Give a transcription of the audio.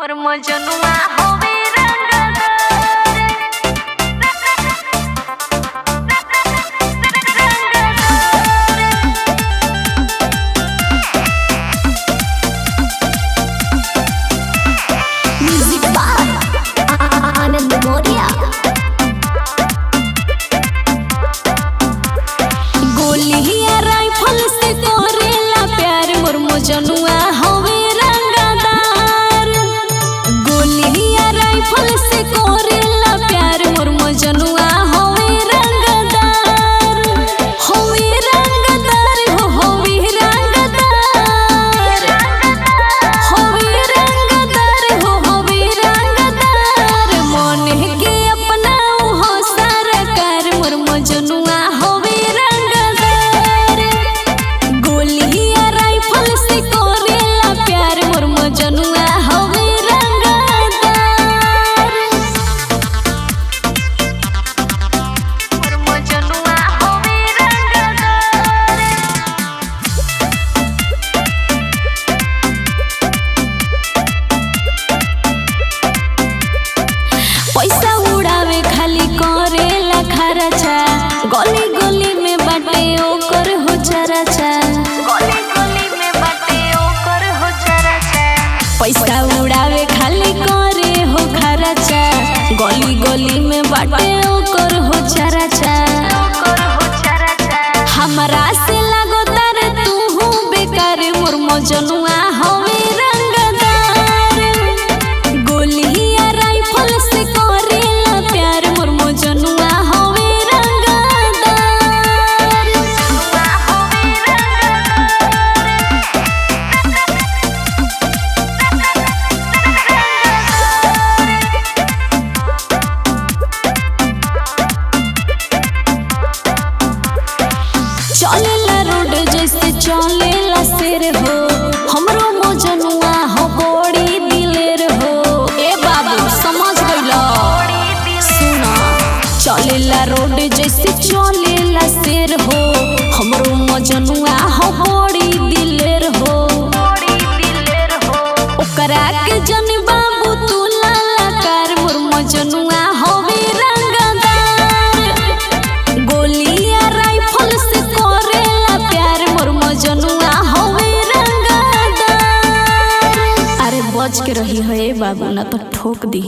मोर मजनुआ होवे रंगदार। म्यूजिक बाय आनंद मोरिया। गोलिया राइफल से करेला प्यार मोर मजनुआ होवे रंगदार। गोलिया राइफल से करेला प्यार मोर मजनुआ होवे रंगदार। होवे रंगदार हो होवे रंगदार। होवे रंगदार हो होवे रंगदार। मन के अपना हो सरकार मोर मजनुआ होवे रंगदार। गोलिया राइफल से करेला प्यार मोर मजनुआ होवे रंगदार। मोर मजनुआ होवे रंगदार। पैसा उड़ावे खाली करेला खर्चा। गली गली में बाटे ओकर हो चर्चा। गली गली में बाटे ओकर हो चर्चा। पैसा उड़ावे खाली करे हो खर्चा। गली गली में बाटे ओकर हो चर्चा। हमरा से लागो तार तू बेकार मोर मजनुआ होवे रंगदार। गोलिया राइफल से करेला प्यार मोर मजनुआ होवे रंगदार। चलेला रोड जैसे चलेला शेर हो। हमरो मजनुआ हो बड़ी दिलेर हो। ए बाबू समझ गइला सुना। चलेला रोड जैसे चलेला शेर हो। हमरो मजनुआ हो बड़ी दिलेर हो। ओकरा के जन बाबू तू लालाकार मोर मजनुआ होवे रंगदार। गोलिया राइफल से करेला प्यार मोर मजनुआ होवे रंगदार। अरे बच के रही है बाबू ना तो ठोक दी।